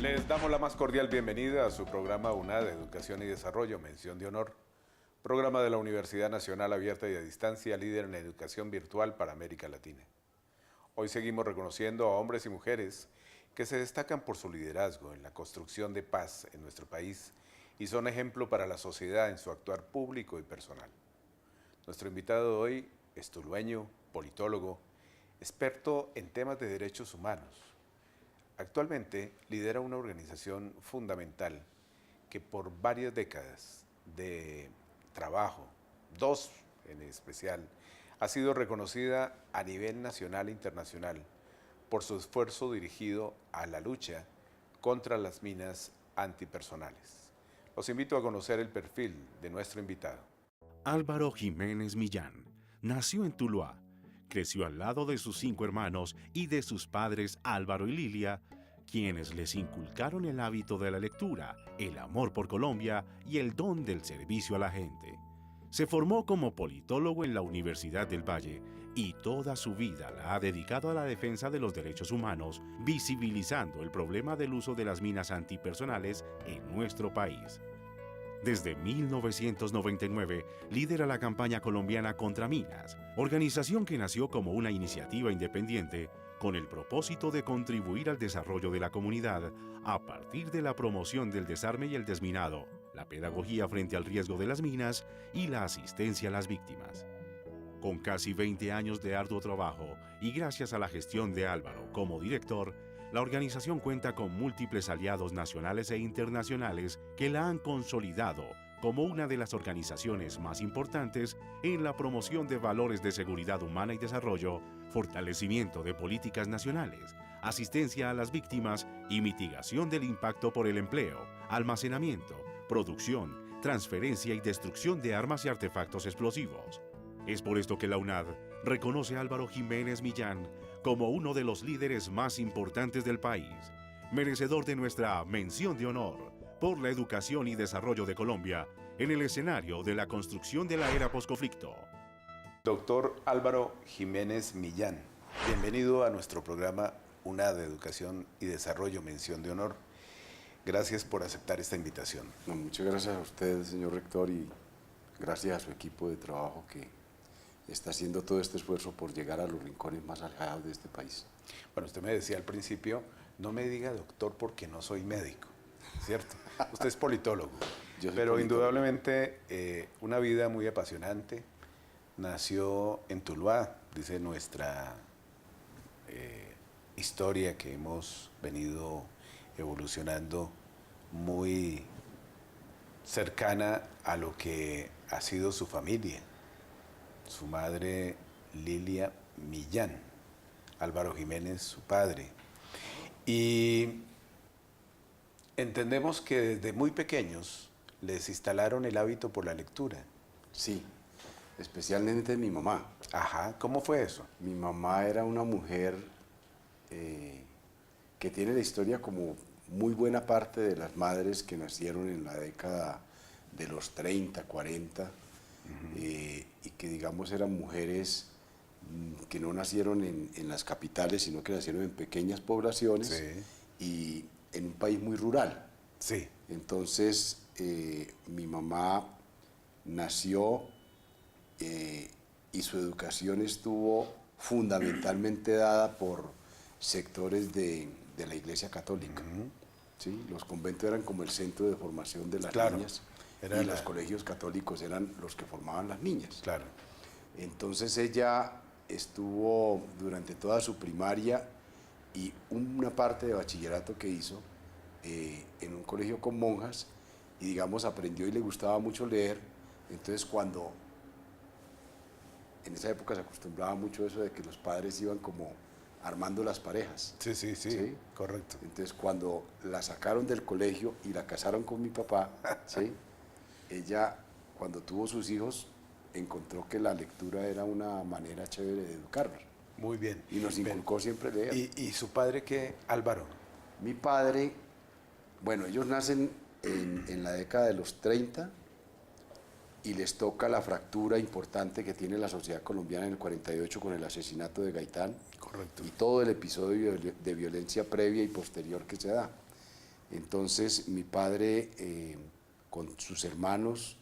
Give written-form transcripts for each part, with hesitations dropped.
Les damos la más cordial bienvenida a su programa UNAD, Educación y Desarrollo, Mención de Honor, programa de la Universidad Nacional Abierta y a Distancia, líder en educación virtual para América Latina. Hoy seguimos reconociendo a hombres y mujeres que se destacan por su liderazgo en la construcción de paz en nuestro país y son ejemplo para la sociedad en su actuar público y personal. Nuestro invitado hoy es tulueño, politólogo, experto en temas de derechos humanos. Actualmente lidera una organización fundamental que por varias décadas de trabajo, 2 en especial, ha sido reconocida a nivel nacional e internacional por su esfuerzo dirigido a la lucha contra las minas antipersonales. Los invito a conocer el perfil de nuestro invitado. Álvaro Jiménez Millán nació en Tuluá. Creció al lado de sus 5 hermanos y de sus padres Álvaro y Lilia, quienes les inculcaron el hábito de la lectura, el amor por Colombia y el don del servicio a la gente. Se formó como politólogo en la Universidad del Valle y toda su vida la ha dedicado a la defensa de los derechos humanos, visibilizando el problema del uso de las minas antipersonales en nuestro país. Desde 1999, lidera la campaña colombiana Contra Minas, organización que nació como una iniciativa independiente con el propósito de contribuir al desarrollo de la comunidad a partir de la promoción del desarme y el desminado, la pedagogía frente al riesgo de las minas y la asistencia a las víctimas. Con casi 20 años de arduo trabajo y gracias a la gestión de Álvaro como director, la organización cuenta con múltiples aliados nacionales e internacionales que la han consolidado como una de las organizaciones más importantes en la promoción de valores de seguridad humana y desarrollo, fortalecimiento de políticas nacionales, asistencia a las víctimas y mitigación del impacto por el empleo, almacenamiento, producción, transferencia y destrucción de armas y artefactos explosivos. Es por esto que la UNAD reconoce a Álvaro Jiménez Millán como uno de los líderes más importantes del país, merecedor de nuestra mención de honor por la educación y desarrollo de Colombia en el escenario de la construcción de la era posconflicto. Doctor Álvaro Jiménez Millán, bienvenido a nuestro programa UNAD, Educación y Desarrollo, Mención de Honor. Gracias por aceptar esta invitación. No, muchas gracias a usted, señor rector, y gracias a su equipo de trabajo que está haciendo todo este esfuerzo por llegar a los rincones más alejados de este país. Bueno, usted me decía al principio, no me diga doctor porque no soy médico, ¿cierto? Usted es politólogo, pero politólogo. Indudablemente una vida muy apasionante. Nació en Tuluá, dice nuestra historia que hemos venido evolucionando muy cercana a lo que ha sido su familia. Su madre Lilia Millán, Álvaro Jiménez su padre. Y entendemos que desde muy pequeños les instalaron el hábito por la lectura. Sí, especialmente mi mamá. Ajá, ¿cómo fue eso? Mi mamá era una mujer que tiene la historia como muy buena parte de las madres que nacieron en la década de los 30, 40, y que digamos eran mujeres que no nacieron en las capitales, sino que nacieron en pequeñas poblaciones, sí, y en un país muy rural. Sí. Entonces mi mamá nació y su educación estuvo fundamentalmente dada por sectores de la Iglesia Católica. ¿Sí? Los conventos eran como el centro de formación de las niñas. Y los colegios católicos eran los que formaban las niñas. Claro. Entonces ella estuvo durante toda su primaria y una parte de bachillerato que hizo en un colegio con monjas, y digamos aprendió y le gustaba mucho leer. Entonces cuando en esa época se acostumbraba mucho eso de que los padres iban como armando las parejas. Sí, correcto. Entonces cuando la sacaron del colegio y la casaron con mi papá, ¿sí? Ella, cuando tuvo sus hijos, encontró que la lectura era una manera chévere de educarlos. Muy bien. Y nos inculcó siempre leer. ¿Y su padre qué, Álvaro? Mi padre, bueno, ellos nacen en la década de los 30 y les toca la fractura importante que tiene la sociedad colombiana en el 48 con el asesinato de Gaitán. Correcto. Y todo el episodio de violencia previa y posterior que se da. Entonces mi padre con sus hermanos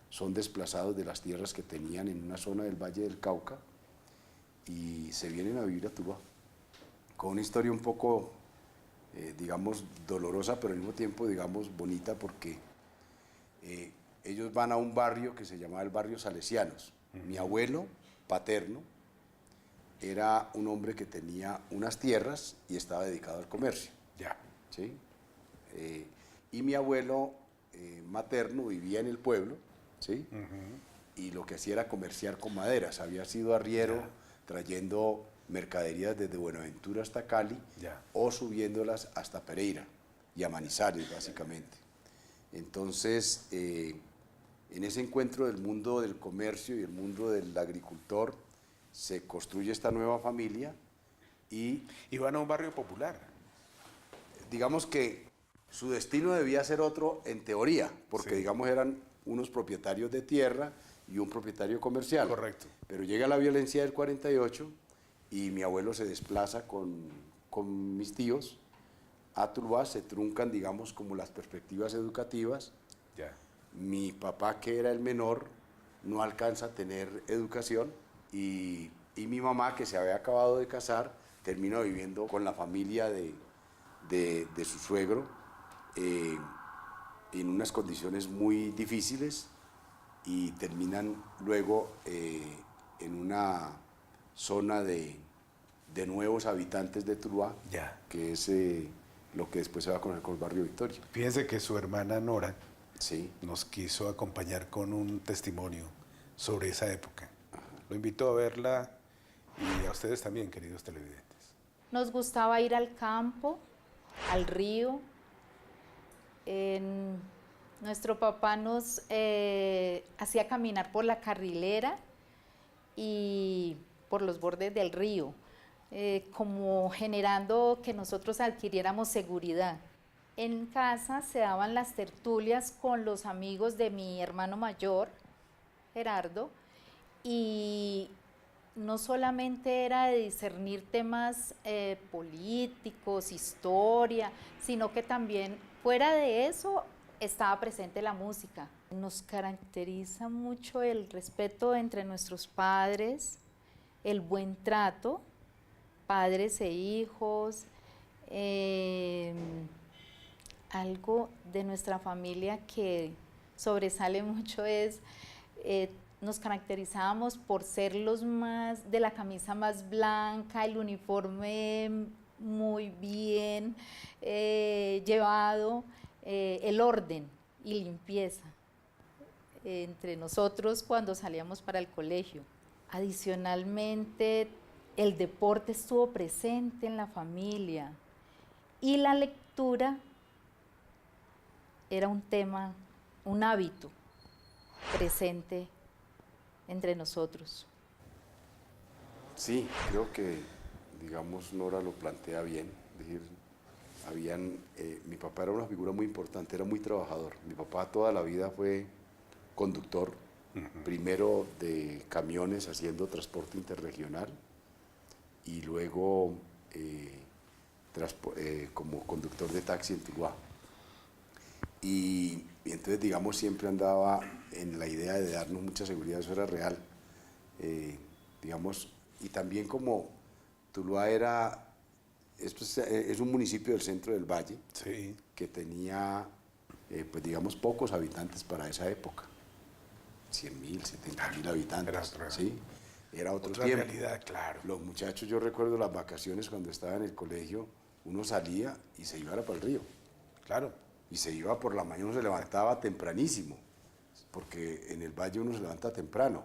son desplazados de las tierras que tenían en una zona del Valle del Cauca y se vienen a vivir a Tuluá, con una historia un poco, digamos, dolorosa, pero al mismo tiempo, digamos, bonita, porque ellos van a un barrio que se llamaba el barrio Salesianos. Mi abuelo paterno era un hombre que tenía unas tierras y estaba dedicado al comercio. Ya. ¿Sí? Y mi abuelo materno vivía en el pueblo, ¿sí? Y lo que hacía era comerciar con maderas. Había sido arriero, trayendo mercaderías desde Buenaventura hasta Cali, o subiéndolas hasta Pereira y a Manizales, básicamente. Entonces, en ese encuentro del mundo del comercio y el mundo del agricultor, se construye esta nueva familia y van a un barrio popular. Digamos que su destino debía ser otro en teoría, porque digamos eran unos propietarios de tierra y un propietario comercial. Correcto. Pero llega la violencia del 48 y mi abuelo se desplaza con mis tíos a Tuluá, se truncan, digamos, como las perspectivas educativas. Ya. Mi papá, que era el menor, no alcanza a tener educación y mi mamá, que se había acabado de casar, termina viviendo con la familia de su suegro en unas condiciones muy difíciles y terminan luego en una zona de nuevos habitantes de Tuluá, que es lo que después se va a conocer como el barrio Victoria. Fíjense que su hermana Nora nos quiso acompañar con un testimonio sobre esa época. Lo invito a verla y a ustedes también, queridos televidentes. Nos gustaba ir al campo, al río. Nuestro papá nos hacía caminar por la carrilera y por los bordes del río, como generando que nosotros adquiriéramos seguridad. En casa se daban las tertulias con los amigos de mi hermano mayor, Gerardo, y no solamente era de discernir temas políticos, historia, sino que también fuera de eso estaba presente la música. Nos caracteriza mucho el respeto entre nuestros padres, el buen trato, padres e hijos. Algo de nuestra familia que sobresale mucho es, nos caracterizábamos por ser los más, de la camisa más blanca, el uniforme muy bien llevado, el orden y limpieza entre nosotros cuando salíamos para el colegio. Adicionalmente, el deporte estuvo presente en la familia y la lectura era un tema, un hábito presente entre nosotros. Sí, creo que, digamos, Nora lo plantea bien. Es decir, mi papá era una figura muy importante, era muy trabajador. Mi papá toda la vida fue conductor, primero de camiones haciendo transporte interregional y luego como conductor de taxi en Tuluá. Y entonces, digamos, siempre andaba en la idea de darnos mucha seguridad, eso era real. Digamos, y también como Tuluá es un municipio del centro del valle, que tenía, pues digamos, pocos habitantes para esa época, 100.000, 70.000 habitantes. Era otro tiempo. Realidad, claro. Los muchachos, yo recuerdo las vacaciones cuando estaba en el colegio, uno salía y se iba para el río. Claro. Y se iba por la mañana, uno se levantaba tempranísimo, porque en el valle uno se levanta temprano.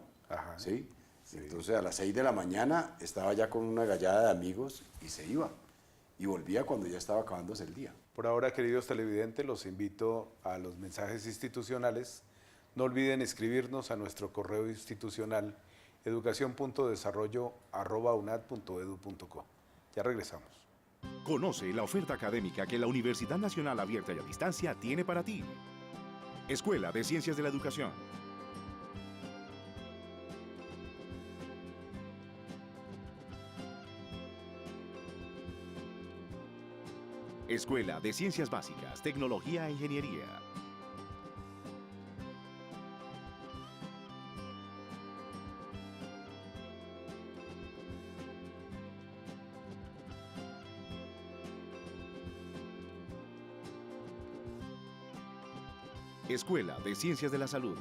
¿Sí? Entonces a las 6 de la mañana estaba ya con una gallada de amigos y se iba. Y volvía cuando ya estaba acabándose el día. Por ahora, queridos televidentes, los invito a los mensajes institucionales. No olviden escribirnos a nuestro correo institucional educacion.desarrollo@unad.edu.co. Ya regresamos. Conoce la oferta académica que la Universidad Nacional Abierta y a Distancia tiene para ti. Escuela de Ciencias de la Educación. Escuela de Ciencias Básicas, Tecnología e Ingeniería. Escuela de Ciencias de la Salud.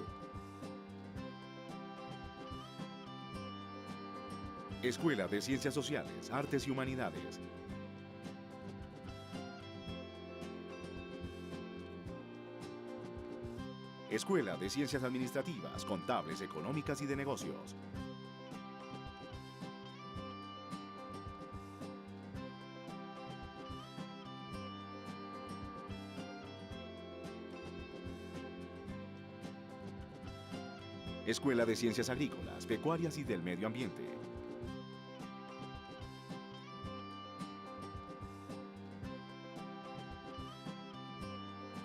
Escuela de Ciencias Sociales, Artes y Humanidades. Escuela de Ciencias Administrativas, Contables, Económicas y de Negocios. Escuela de Ciencias Agrícolas, Pecuarias y del Medio Ambiente.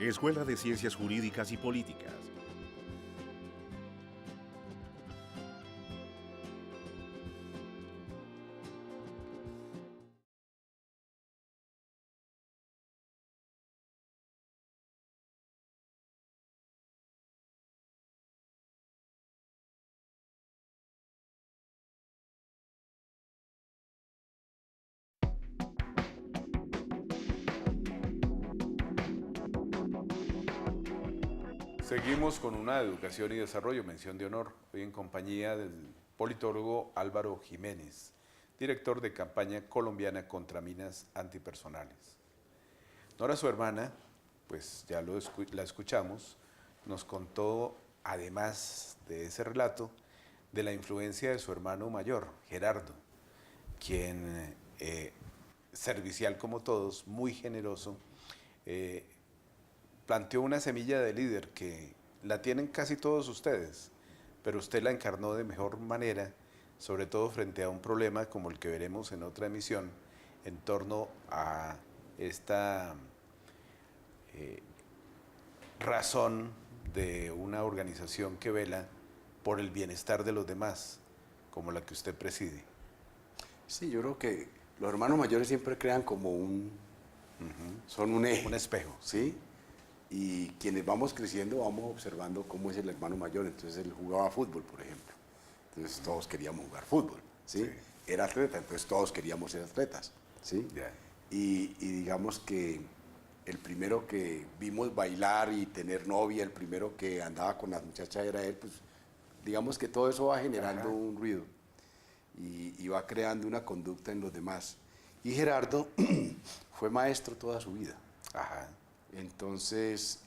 Escuela de Ciencias Jurídicas y Políticas. Seguimos con una educación y desarrollo, mención de honor, hoy en compañía del politólogo Álvaro Jiménez, director de campaña colombiana contra minas antipersonales. Nora, su hermana, pues ya la escuchamos, nos contó, además de ese relato, de la influencia de su hermano mayor, Gerardo, quien, servicial como todos, muy generoso, planteó una semilla de líder que la tienen casi todos ustedes, pero usted la encarnó de mejor manera, sobre todo frente a un problema como el que veremos en otra emisión, en torno a esta razón de una organización que vela por el bienestar de los demás, como la que usted preside. Sí, yo creo que los hermanos mayores siempre crean como son un eje. Un espejo. ¿Sí? Y quienes vamos creciendo vamos observando cómo es el hermano mayor. Entonces él jugaba fútbol, por ejemplo. Entonces todos queríamos jugar fútbol, ¿sí? Sí. Era atleta, entonces todos queríamos ser atletas, ¿sí? Ya. Y digamos que el primero que vimos bailar y tener novia, el primero que andaba con las muchachas era él, pues digamos que todo eso va generando un ruido y va creando una conducta en los demás. Y Gerardo fue maestro toda su vida. Ajá. Entonces,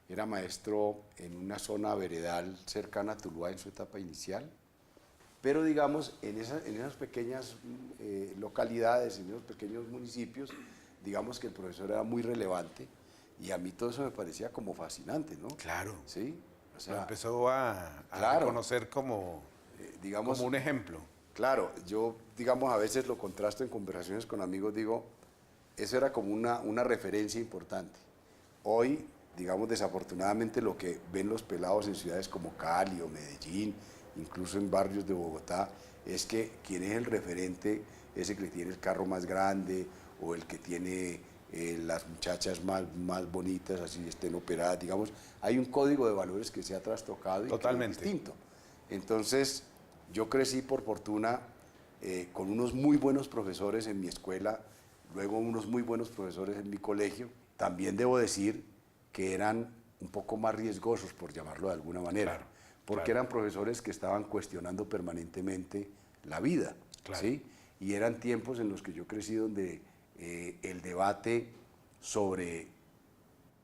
era maestro en una zona veredal cercana a Tuluá en su etapa inicial, pero digamos, en esas pequeñas localidades, en esos pequeños municipios, digamos que el profesor era muy relevante y a mí todo eso me parecía como fascinante, ¿no? Claro. Sí, o sea, Lo empezó a claro, reconocer como, digamos, como un ejemplo. Claro, yo, digamos, a veces lo contrasto en conversaciones con amigos, digo, eso era como una referencia importante. Hoy, digamos, desafortunadamente lo que ven los pelados en ciudades como Cali o Medellín, incluso en barrios de Bogotá, es que quien es el referente es el que tiene el carro más grande o el que tiene las muchachas más bonitas, así estén operadas, digamos. Hay un código de valores que se ha trastocado y Totalmente. que es distinto. Entonces, yo crecí por fortuna con unos muy buenos profesores en mi escuela, luego unos muy buenos profesores en mi colegio. También debo decir que eran un poco más riesgosos, por llamarlo de alguna manera, Claro, porque claro. eran profesores que estaban cuestionando permanentemente la vida, Claro. ¿sí? Y eran tiempos en los que yo crecí donde el debate sobre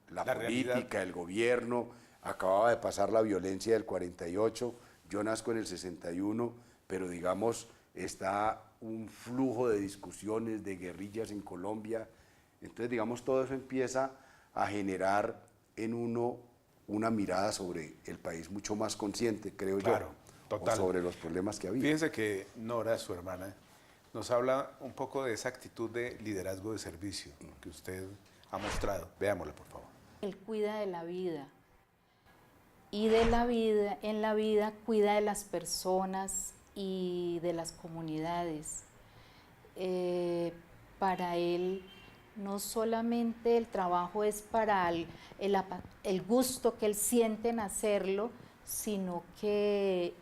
la política, realidad. el gobierno, acababa de pasar la violencia del 48, yo nazco en el 61, pero digamos, está un flujo de discusiones, de guerrillas en Colombia. Entonces, digamos, todo eso empieza a generar en uno una mirada sobre el país mucho más consciente, creo Claro, yo, total. o sobre los problemas que había. Fíjense que Nora, su hermana, nos habla un poco de esa actitud de liderazgo de servicio que usted ha mostrado. Veámosla, por favor. Él cuida de la vida y de la vida, en la vida cuida de las personas y de las comunidades. Para él no solamente el trabajo es para el gusto que él siente en hacerlo, sino que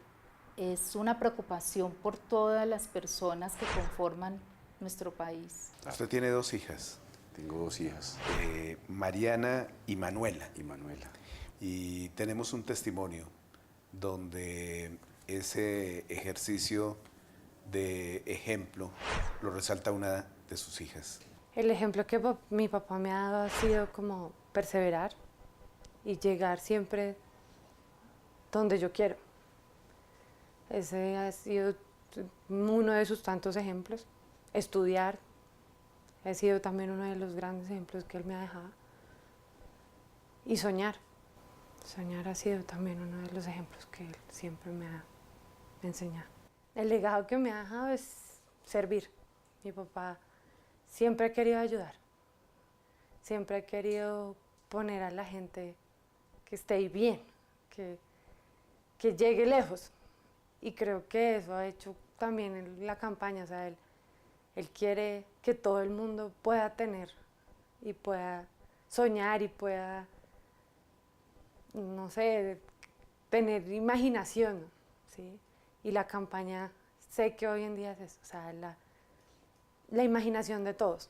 es una preocupación por todas las personas que conforman nuestro país. Usted tiene 2 hijas. Tengo 2 hijas. Mariana y Manuela. Y Manuela. Y tenemos un testimonio donde ese ejercicio de ejemplo lo resalta una de sus hijas. El ejemplo que mi papá me ha dado ha sido como perseverar y llegar siempre donde yo quiero. Ese ha sido uno de sus tantos ejemplos. Estudiar ha sido también uno de los grandes ejemplos que él me ha dejado. Y soñar. Soñar ha sido también uno de los ejemplos que él siempre me ha enseñado. El legado que me ha dejado es servir. Mi papá siempre ha querido ayudar. Siempre ha querido poner a la gente que esté bien, que llegue lejos. Y creo que eso ha hecho también en la campaña. O sea, él quiere que todo el mundo pueda tener y pueda soñar y pueda, no sé, tener imaginación, ¿sí? Y la campaña, sé que hoy en día es eso, o sea, la imaginación de todos.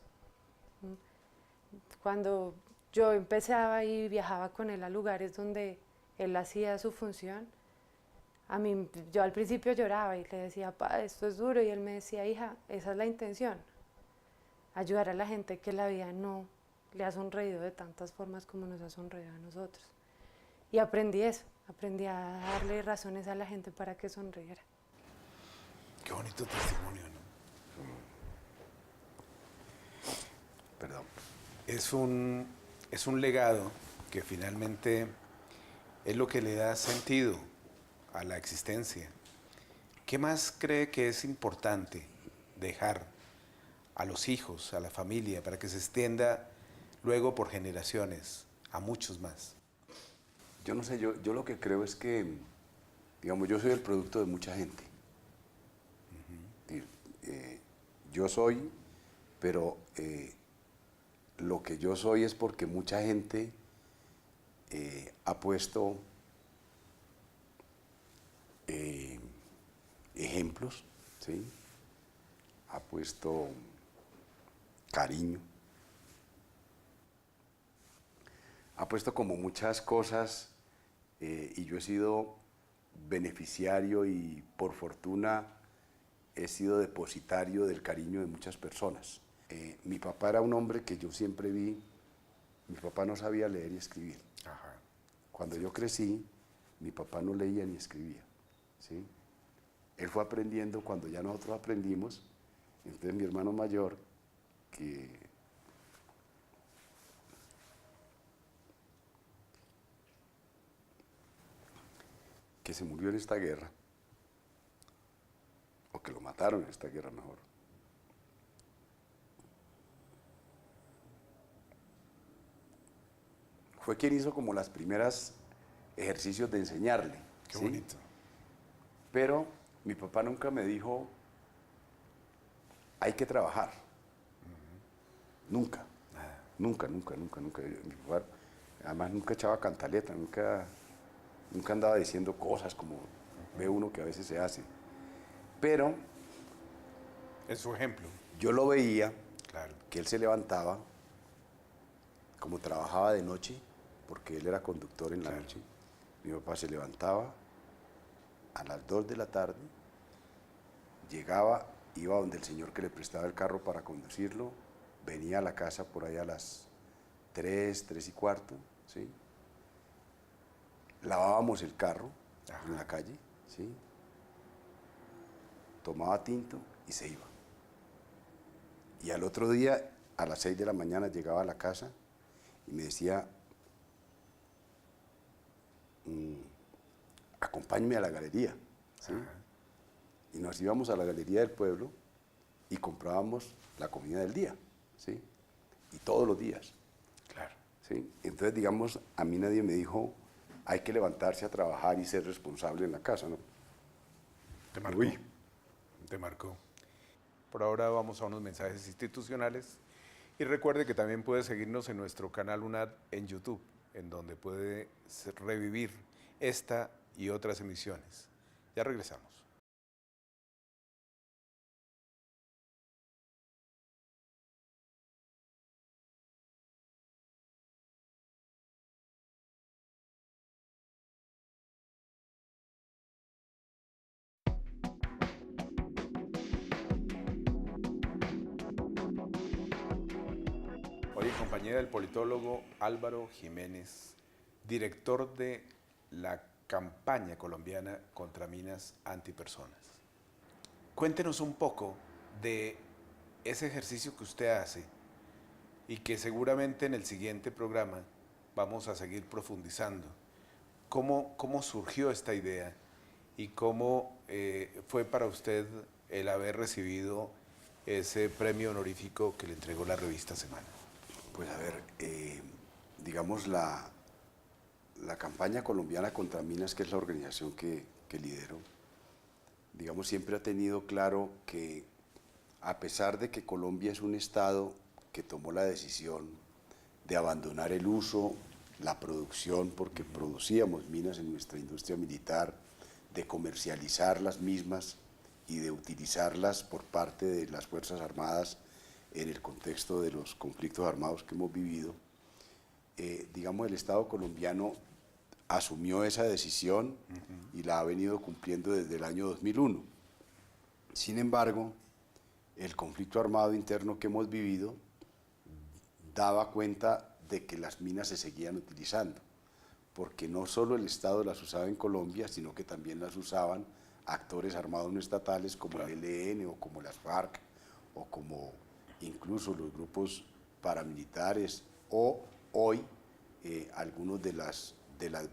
Cuando yo empezaba y viajaba con él a lugares donde él hacía su función, yo al principio lloraba y le decía, papá, esto es duro, y él me decía, hija, esa es la intención, ayudar a la gente que la vida no le ha sonreído de tantas formas como nos ha sonreído a nosotros. Y aprendí eso, aprendí a darle razones a la gente para que sonriera. Qué bonito testimonio, ¿no? Perdón. Es un legado que finalmente es lo que le da sentido a la existencia. ¿Qué más cree que es importante dejar a los hijos, a la familia, para que se extienda luego por generaciones a muchos más? Yo no sé, yo lo que creo es que, digamos, yo soy el producto de mucha gente. Yo soy, pero lo que yo soy es porque mucha gente ha puesto ejemplos, ¿sí? Ha puesto cariño, ha puesto como muchas cosas y yo he sido beneficiario y por fortuna he sido depositario del cariño de muchas personas. Mi papá era un hombre que yo siempre vi, mi papá no sabía leer y escribir. Ajá. Cuando yo crecí, mi papá no leía ni escribía, ¿sí? Él fue aprendiendo cuando ya nosotros aprendimos. Entonces mi hermano mayor, que se murió en esta guerra, o que lo mataron en esta guerra mejor, fue quien hizo como las primeras ejercicios de enseñarle. Qué ¿sí? bonito. Pero mi papá nunca me dijo, hay que trabajar. Nunca. Nunca. Mi papá además nunca echaba cantaleta, nunca andaba diciendo cosas como ve uno que a veces se hace. Pero Es su ejemplo. yo lo veía, Claro. que él se levantaba, como trabajaba de noche, porque él era conductor en la Claro. noche, mi papá se levantaba a las 2 de la tarde, llegaba, iba donde el señor que le prestaba el carro para conducirlo, venía a la casa por ahí a las 3:45, ¿sí? Lavábamos el carro en la calle, ¿sí? Tomaba tinto y se iba. Y al otro día, a las 6 de la mañana, llegaba a la casa y me decía, acompáñeme a la galería, ¿sí? Y nos íbamos a la galería del pueblo y comprábamos la comida del día, ¿sí? Y todos los días. Claro. ¿Sí? Entonces, digamos, a mí nadie me dijo, hay que levantarse a trabajar y ser responsable en la casa, ¿no? Te marcó. Uy. Te marcó. Por ahora vamos a unos mensajes institucionales Y recuerde que también puede seguirnos en nuestro canal UNAD en YouTube, en donde puede revivir esta y otras emisiones. Ya regresamos. Hoy en compañía del politólogo Álvaro Jiménez, director de la campaña colombiana contra minas antipersonas. Cuéntenos un poco de ese ejercicio que usted hace y que seguramente en el siguiente programa vamos a seguir profundizando. ¿Cómo surgió esta idea y cómo fue para usted el haber recibido ese premio honorífico que le entregó la revista Semana? Pues a ver, digamos la campaña colombiana contra minas, que es la organización que lidero, digamos siempre ha tenido claro que a pesar de que Colombia es un estado que tomó la decisión de abandonar el uso, la producción, porque producíamos minas en nuestra industria militar, de comercializar las mismas y de utilizarlas por parte de las Fuerzas Armadas en el contexto de los conflictos armados que hemos vivido, digamos el Estado colombiano asumió esa decisión y la ha venido cumpliendo desde el año 2001. Sin embargo, el conflicto armado interno que hemos vivido daba cuenta de que las minas se seguían utilizando, porque no solo el Estado las usaba en Colombia, sino que también las usaban actores armados no estatales como el ELN o como las FARC o como incluso los grupos paramilitares o hoy algunos de las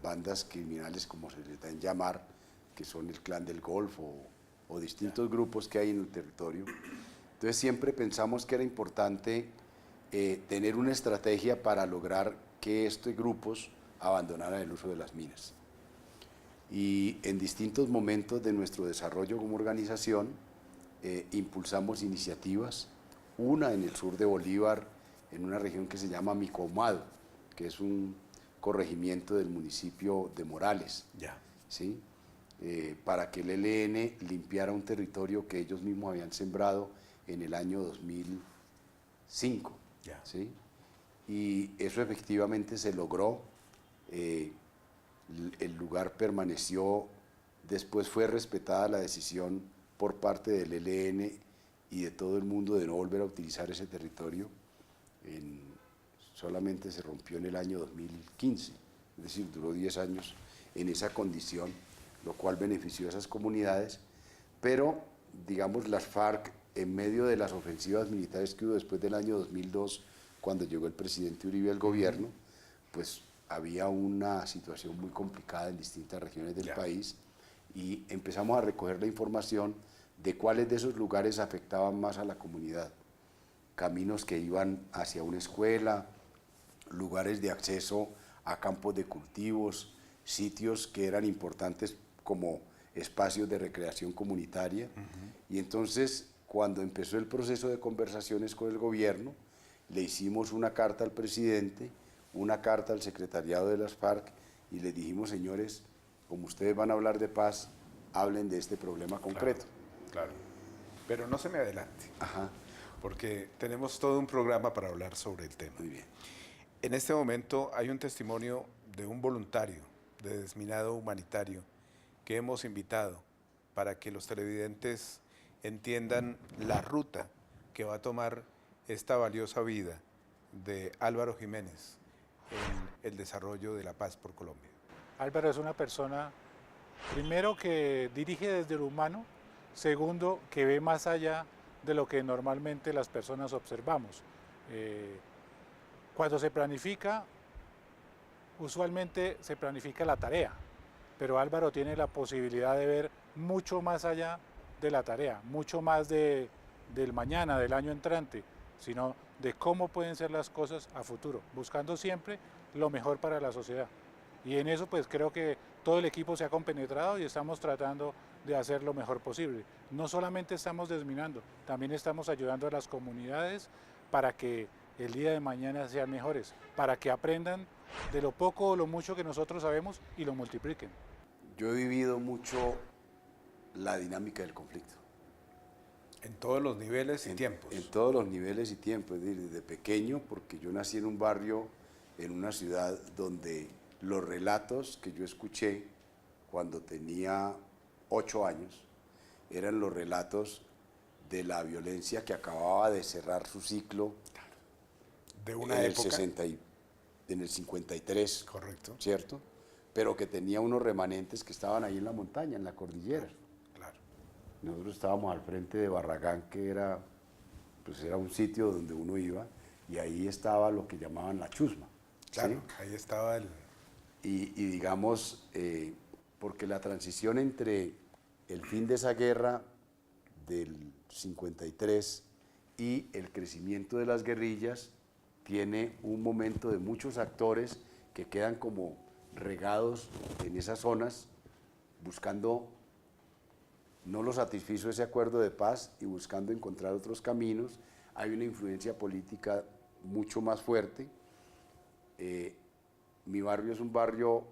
bandas criminales, como se les da en llamar, que son el Clan del Golfo o distintos grupos que hay en el territorio. Entonces siempre pensamos que era importante tener una estrategia para lograr que estos grupos abandonaran el uso de las minas. Y en distintos momentos de nuestro desarrollo como organización impulsamos iniciativas, una en el sur de Bolívar, en una región que se llama Micomado, que es un corregimiento del municipio de Morales, ¿sí? Para que el ELN limpiara un territorio que ellos mismos habían sembrado en el año 2005. ¿Sí? Y eso efectivamente se logró, el lugar permaneció, después fue respetada la decisión por parte del ELN y de todo el mundo de no volver a utilizar ese territorio. Solamente se rompió en el año 2015, es decir, duró 10 años en esa condición, lo cual benefició a esas comunidades, pero digamos las FARC, en medio de las ofensivas militares que hubo después del año 2002, cuando llegó el presidente Uribe al gobierno, pues había una situación muy complicada en distintas regiones del país y empezamos a recoger la información de cuáles de esos lugares afectaban más a la comunidad. Caminos que iban hacia una escuela, lugares de acceso a campos de cultivos, sitios que eran importantes como espacios de recreación comunitaria. Y entonces, cuando empezó el proceso de conversaciones con el gobierno, le hicimos una carta al presidente, una carta al secretariado de las FARC y les dijimos, señores, como ustedes van a hablar de paz, hablen de este problema concreto. Claro, pero no se me adelante, porque tenemos todo un programa para hablar sobre el tema. Muy bien. En este momento hay un testimonio de un voluntario de Desminado Humanitario que hemos invitado para que los televidentes entiendan la ruta que va a tomar esta valiosa vida de Álvaro Jiménez en el desarrollo de la paz por Colombia. Álvaro es una persona, primero, que dirige desde lo humano, segundo, que ve más allá de lo que normalmente las personas observamos. Cuando se planifica, usualmente se planifica la tarea, pero Álvaro tiene la posibilidad de ver mucho más allá de la tarea, mucho más del mañana, del año entrante, sino de cómo pueden ser las cosas a futuro, buscando siempre lo mejor para la sociedad. Y en eso pues creo que todo el equipo se ha compenetrado y estamos tratando de hacer lo mejor posible. No solamente estamos desminando, también estamos ayudando a las comunidades para que el día de mañana sean mejores, para que aprendan de lo poco o lo mucho que nosotros sabemos y lo multipliquen. Yo he vivido mucho la dinámica del conflicto. En todos los niveles y tiempos. En todos los niveles y tiempos, es decir, desde pequeño, porque yo nací en un barrio, en una ciudad donde los relatos que yo escuché cuando tenía 8 años eran los relatos de la violencia que acababa de cerrar su ciclo De una en el época. 60 en el 53, Correcto. ¿cierto? Pero que tenía unos remanentes que estaban ahí en la montaña, en la cordillera. Claro. Nosotros estábamos al frente de Barragán, que era, pues era un sitio donde uno iba, y ahí estaba lo que llamaban la chusma. Claro, ¿sí? ahí estaba el... Y digamos, porque la transición entre el fin de esa guerra del 53 y el crecimiento de las guerrillas tiene un momento de muchos actores que quedan como regados en esas zonas buscando, no lo satisfizo ese acuerdo de paz y buscando encontrar otros caminos. Hay una influencia política mucho más fuerte. Mi barrio es un barrio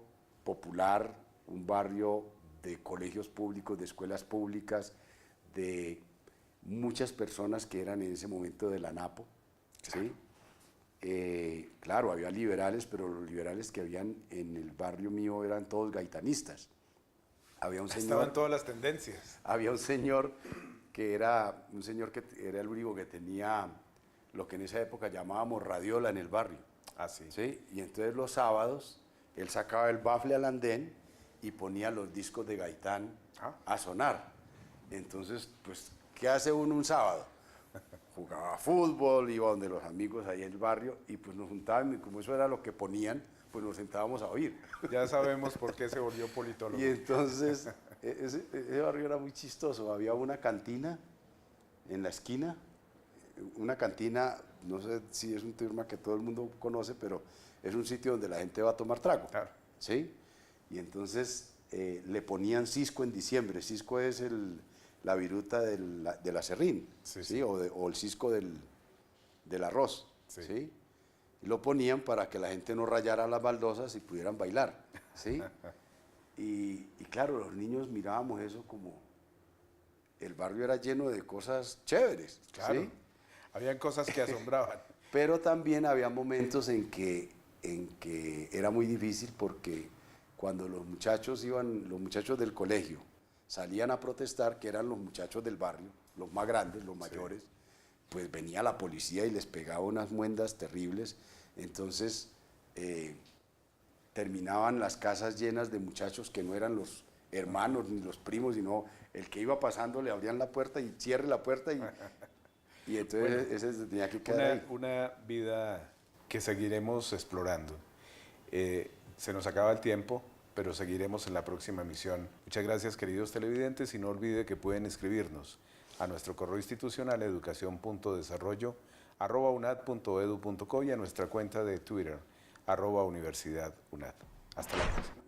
popular, un barrio de colegios públicos, de escuelas públicas, de muchas personas que eran en ese momento de la NAPO, ¿sí? Claro, había liberales, pero los liberales que habían en el barrio mío eran todos gaitanistas. Había un señor, Estaban todas las tendencias. había un señor que era el único que tenía lo que en esa época llamábamos radiola en el barrio. Ah, sí. ¿Sí? Y entonces los sábados él sacaba el bafle al andén y ponía los discos de Gaitán a sonar. Entonces, pues, ¿qué hace uno un sábado? Jugaba fútbol, iba donde los amigos ahí en el barrio y pues nos juntábamos y como eso era lo que ponían, pues nos sentábamos a oír. Ya sabemos por qué se volvió politólogo. Y entonces ese barrio era muy chistoso. Había una cantina en la esquina, una cantina, no sé si es un tema que todo el mundo conoce, pero es un sitio donde la gente va a tomar trago. Claro. ¿Sí? Y entonces le ponían cisco en diciembre. Cisco es la viruta del acerrín, Sí, ¿sí? sí. O el cisco del arroz. Sí. ¿Sí? Y lo ponían para que la gente no rayara las baldosas y pudieran bailar. ¿Sí? Y claro, los niños mirábamos eso como el barrio era lleno de cosas chéveres. Claro. ¿sí? Habían cosas que asombraban. Pero también había momentos en que era muy difícil porque cuando los muchachos del colegio salían a protestar, que eran los muchachos del barrio, los más grandes, los mayores, pues venía la policía y les pegaba unas muendas terribles. Entonces terminaban las casas llenas de muchachos que no eran los hermanos ni los primos, sino el que iba pasando le abrían la puerta y cierre la puerta y entonces Bueno, ese se tenía que quedar ahí. Una vida que seguiremos explorando. Se nos acaba el tiempo, pero seguiremos en la próxima emisión. Muchas gracias, queridos televidentes, y no olvide que pueden escribirnos a nuestro correo institucional educacion.desarrollo@unad.edu.co y a nuestra cuenta de Twitter @universidadunad. Hasta la próxima.